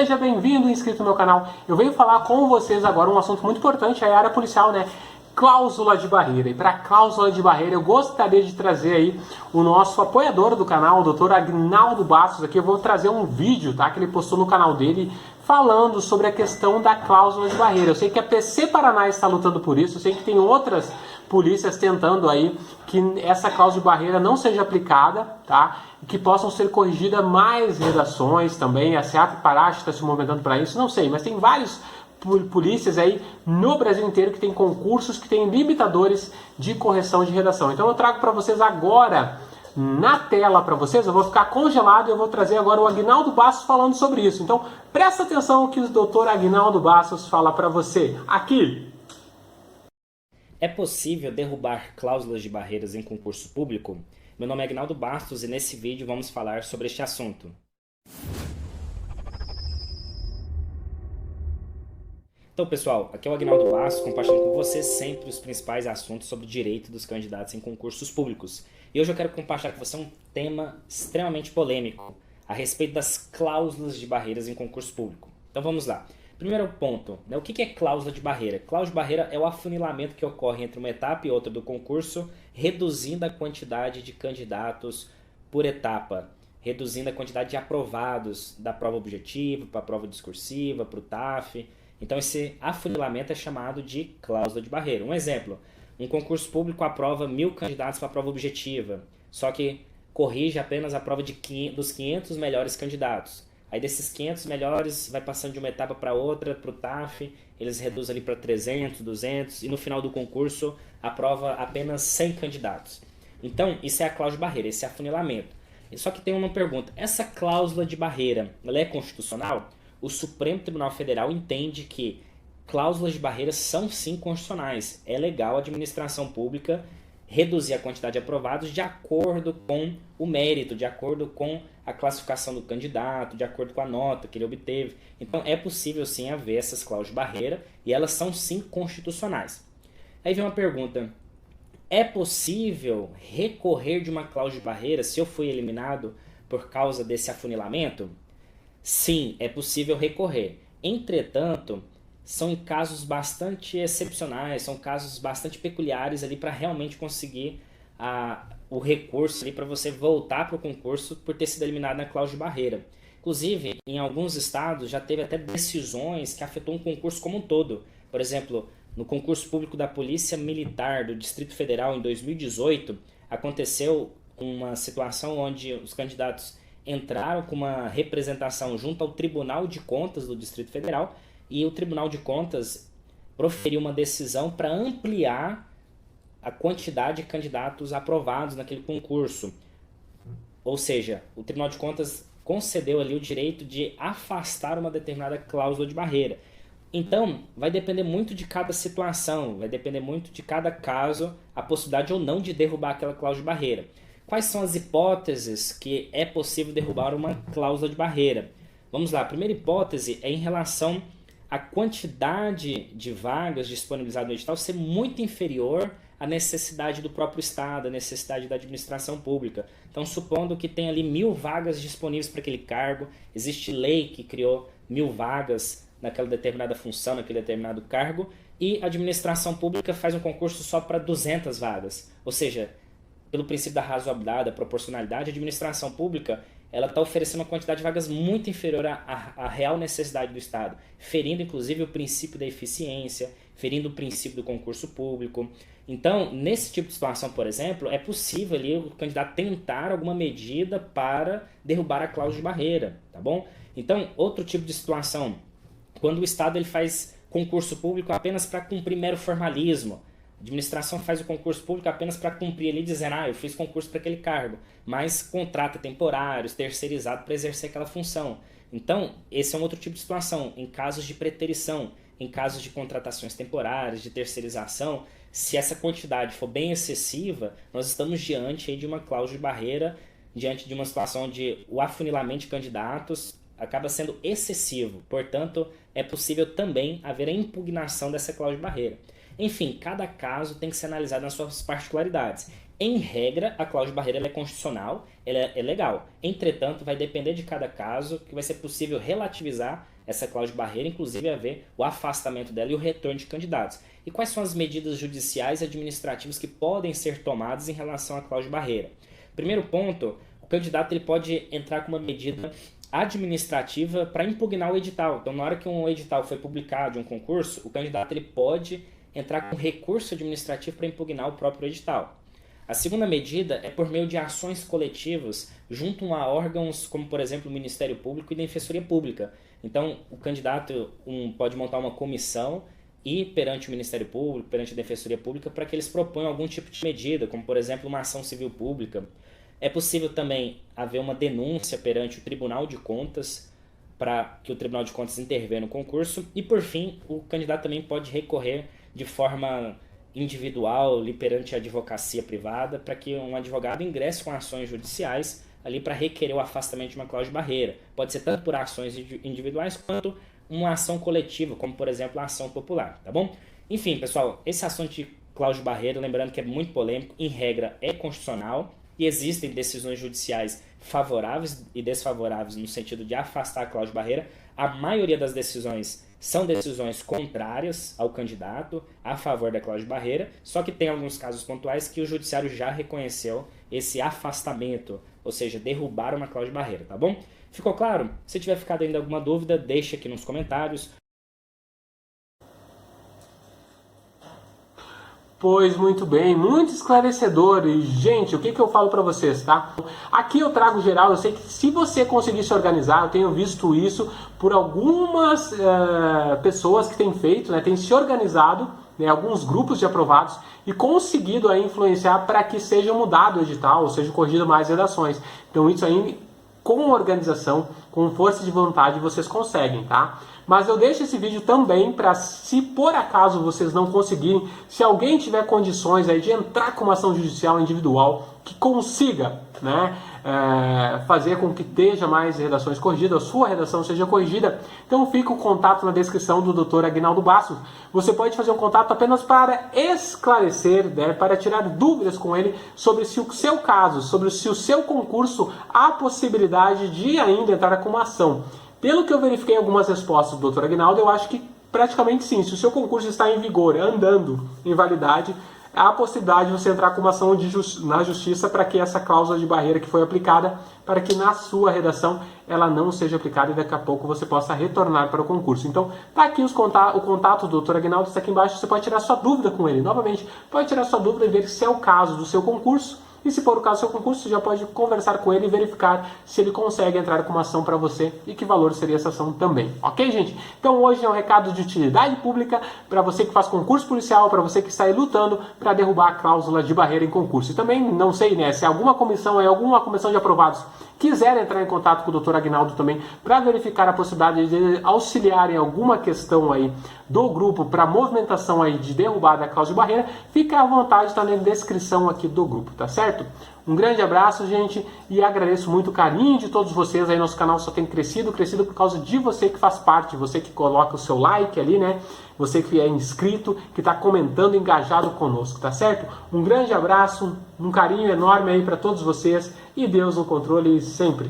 Seja bem-vindo, inscrito no meu canal. Eu venho falar com vocês agora um assunto muito importante, é a área policial, né? Cláusula de barreira. E para cláusula de barreira, eu gostaria de trazer aí o nosso apoiador do canal, o Dr. Agnaldo Bastos. Aqui eu vou trazer um vídeo, tá? Que ele postou no canal dele falando sobre a questão da cláusula de barreira. Eu sei que a PC Paraná está lutando por isso, eu sei que tem outras polícias tentando aí que essa cláusula de barreira não seja aplicada, tá? E que possam ser corrigidas mais redações também. A SEAP Paraty está se movimentando para isso, não sei, mas tem vários polícias aí no Brasil inteiro que tem concursos que tem limitadores de correção de redação. Então eu trago para vocês agora na tela para vocês, eu vou ficar congelado e eu vou trazer agora o Agnaldo Bastos falando sobre isso. Então presta atenção no que o Dr. Agnaldo Bastos fala para você aqui. É possível derrubar cláusulas de barreiras em concurso público? Meu nome é Agnaldo Bastos e nesse vídeo vamos falar sobre este assunto. Então pessoal, aqui é o Agnaldo Bastos compartilhando com vocês sempre os principais assuntos sobre direito dos candidatos em concursos públicos. E hoje eu quero compartilhar com você um tema extremamente polêmico a respeito das cláusulas de barreiras em concurso público. Então vamos lá. Primeiro ponto, né? O que é cláusula de barreira? Cláusula de barreira é o afunilamento que ocorre entre uma etapa e outra do concurso, reduzindo a quantidade de candidatos por etapa, reduzindo a quantidade de aprovados da prova objetiva para a prova discursiva, para o TAF. Então esse afunilamento é chamado de cláusula de barreira. Um exemplo, um concurso público aprova 1000 candidatos para a prova objetiva, só que corrige apenas a prova dos 500 melhores candidatos. Aí desses 500 melhores vai passando de uma etapa para outra, para o TAF, eles reduzem ali para 300, 200 e no final do concurso aprova apenas 100 candidatos. Então isso é a cláusula de barreira, esse afunilamento. Só que tem uma pergunta, essa cláusula de barreira, ela é constitucional? O Supremo Tribunal Federal entende que cláusulas de barreira são sim constitucionais. É legal a administração pública reduzir a quantidade de aprovados de acordo com o mérito, de acordo com a classificação do candidato, de acordo com a nota que ele obteve. Então é possível sim haver essas cláusulas de barreira e elas são sim constitucionais. Aí vem uma pergunta, é possível recorrer de uma cláusula de barreira se eu fui eliminado por causa desse afunilamento? Sim, é possível recorrer. Entretanto, são em casos bastante excepcionais, são casos bastante peculiares ali para realmente conseguir o recurso ali para você voltar para o concurso por ter sido eliminado na cláusula de barreira. Inclusive, em alguns estados já teve até decisões que afetou um concurso como um todo. Por exemplo, no concurso público da Polícia Militar do Distrito Federal em 2018, aconteceu uma situação onde os candidatos entraram com uma representação junto ao Tribunal de Contas do Distrito Federal e o Tribunal de Contas proferiu uma decisão para ampliar a quantidade de candidatos aprovados naquele concurso. Ou seja, o Tribunal de Contas concedeu ali o direito de afastar uma determinada cláusula de barreira. Então, vai depender muito de cada situação, vai depender muito de cada caso a possibilidade ou não de derrubar aquela cláusula de barreira. Quais são as hipóteses que é possível derrubar uma cláusula de barreira? Vamos lá, a primeira hipótese é em relação à quantidade de vagas disponibilizadas no edital ser muito inferior à necessidade do próprio Estado, à necessidade da administração pública. Então, supondo que tem ali 1000 vagas disponíveis para aquele cargo, existe lei que criou 1000 vagas naquela determinada função, naquele determinado cargo, e a administração pública faz um concurso só para 200 vagas. Ou seja, pelo princípio da razoabilidade, da proporcionalidade, a administração pública ela está oferecendo uma quantidade de vagas muito inferior à real necessidade do Estado, ferindo inclusive o princípio da eficiência, ferindo o princípio do concurso público. Então, nesse tipo de situação, por exemplo, é possível ali o candidato tentar alguma medida para derrubar a cláusula de barreira, tá bom? Então, outro tipo de situação, quando o Estado ele faz concurso público apenas para cumprir mero formalismo, a administração faz o concurso público apenas para cumprir ali, dizendo, eu fiz concurso para aquele cargo, mas contrata temporários, terceirizado para exercer aquela função. Então, esse é um outro tipo de situação, em casos de preterição, em casos de contratações temporárias, de terceirização, se essa quantidade for bem excessiva, nós estamos diante aí de uma cláusula de barreira, diante de uma situação onde o afunilamento de candidatos acaba sendo excessivo, portanto, é possível também haver a impugnação dessa cláusula de barreira. Enfim, cada caso tem que ser analisado nas suas particularidades. Em regra, a cláusula de barreira ela é constitucional, ela é legal. Entretanto, vai depender de cada caso que vai ser possível relativizar essa cláusula de barreira, inclusive haver o afastamento dela e o retorno de candidatos. E quais são as medidas judiciais e administrativas que podem ser tomadas em relação à cláusula de barreira? Primeiro ponto, o candidato ele pode entrar com uma medida administrativa para impugnar o edital. Então, na hora que um edital foi publicado de um concurso, o candidato ele pode entrar com recurso administrativo para impugnar o próprio edital. A segunda medida é por meio de ações coletivas junto a órgãos como, por exemplo, o Ministério Público e a Defensoria Pública. Então, o candidato pode montar uma comissão e perante o Ministério Público, perante a Defensoria Pública, para que eles proponham algum tipo de medida, como, por exemplo, uma ação civil pública. É possível também haver uma denúncia perante o Tribunal de Contas, para que o Tribunal de Contas intervenha no concurso. E, por fim, o candidato também pode recorrer de forma individual ali perante a advocacia privada, para que um advogado ingresse com ações judiciais ali para requerer o afastamento de uma cláusula de barreira. Pode ser tanto por ações individuais quanto uma ação coletiva, como por exemplo a ação popular, tá bom? Enfim, pessoal, esse assunto de cláusula de barreira, lembrando que é muito polêmico, em regra é constitucional e existem decisões judiciais favoráveis e desfavoráveis no sentido de afastar a cláusula de barreira. A maioria das decisões são decisões contrárias ao candidato, a favor da cláusula de barreira, só que tem alguns casos pontuais que o judiciário já reconheceu esse afastamento, ou seja, derrubar uma cláusula de barreira, tá bom? Ficou claro? Se tiver ficado ainda alguma dúvida, deixe aqui nos comentários. Pois muito bem, muito esclarecedor. E, gente, o que eu falo para vocês, tá? Aqui eu trago geral, eu sei que se você conseguir se organizar, eu tenho visto isso por algumas pessoas que têm feito, né, têm se organizado, né, alguns grupos de aprovados e conseguido aí influenciar para que seja mudado o edital, ou seja, corrigido mais redações. Então isso aí, com organização, com força de vontade, vocês conseguem, tá? Mas eu deixo esse vídeo também para, se por acaso vocês não conseguirem, se alguém tiver condições aí de entrar com uma ação judicial individual que consiga, né, fazer com que esteja mais redações corrigidas, a sua redação seja corrigida, então fica o contato na descrição do Dr. Aguinaldo Bastos. Você pode fazer um contato apenas para esclarecer, né, para tirar dúvidas com ele sobre se o seu caso, sobre se o seu concurso há possibilidade de ainda entrar com uma ação. Pelo que eu verifiquei em algumas respostas do Dr. Aguinaldo, eu acho que praticamente sim. Se o seu concurso está em vigor, andando em validade, há a possibilidade de você entrar com uma ação na justiça para que essa cláusula de barreira que foi aplicada, para que na sua redação ela não seja aplicada e daqui a pouco você possa retornar para o concurso. Então, tá aqui o contato do Dr. Aguinaldo, está aqui embaixo, você pode tirar sua dúvida com ele. Novamente, pode tirar sua dúvida e ver se é o caso do seu concurso. E se for o caso do seu concurso, você já pode conversar com ele e verificar se ele consegue entrar com uma ação para você e que valor seria essa ação também. Ok, gente? Então hoje é um recado de utilidade pública para você que faz concurso policial, para você que está aí lutando para derrubar a cláusula de barreira em concurso. E também, não sei, né, se alguma comissão de aprovados quiser entrar em contato com o Dr. Aguinaldo também para verificar a possibilidade de auxiliar em alguma questão aí do grupo para movimentação aí de derrubada da cláusula de barreira, fica à vontade, está na descrição aqui do grupo, tá certo? Um grande abraço, gente, e agradeço muito o carinho de todos vocês aí. Nosso canal só tem crescido por causa de você que faz parte, você que coloca o seu like ali, né? Você que é inscrito, que está comentando, engajado conosco, tá certo? Um grande abraço, um carinho enorme aí para todos vocês e Deus no controle sempre.